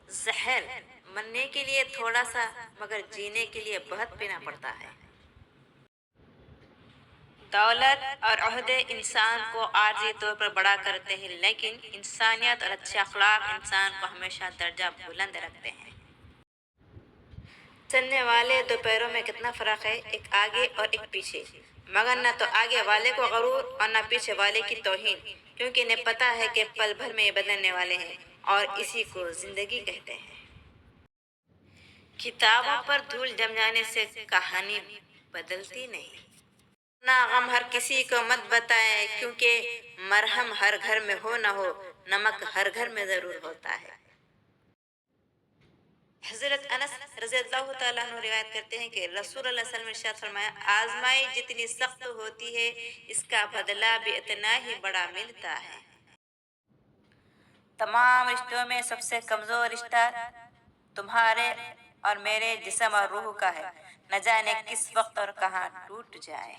زہر مرنے کے لیے تھوڑا سا مگر جینے کے لیے بہت پینا پڑتا ہے۔ دولت اور عہدے انسان کو عارضی طور پر بڑا کرتے ہیں، لیکن انسانیت اور اچھے اخلاق انسان کو ہمیشہ درجہ بلند رکھتے ہیں۔ چلنے والے دو پیروں میں کتنا فرق ہے، ایک آگے اور ایک پیچھے، مگر نہ تو آگے والے کو غرور اور نہ پیچھے والے کی توہین، کیونکہ انہیں پتہ ہے کہ پل بھر میں یہ بدلنے والے ہیں اور اسی کو زندگی کہتے ہیں۔ کتابوں پر دھول جم جانے سے کہانی بدلتی نہیں۔ نہ غم ہر کسی کو مت بتائے، کیونکہ مرہم ہر گھر میں ہو نہ ہو، نمک ہر گھر میں ضرور ہوتا ہے۔ حضرت انس رضی اللہ تعالیٰ عنہ روایت کرتے ہیں کہ رسول اللہ صلی اللہ علیہ وسلم نے ارشاد فرمایا، آزمائش جتنی سخت ہوتی ہے اس کا بدلہ بھی اتنا ہی بڑا ملتا ہے۔ تمام رشتوں میں سب سے کمزور رشتہ تمہارے اور میرے جسم اور روح کا ہے، نہ جانے کس وقت اور کہاں ٹوٹ جائے۔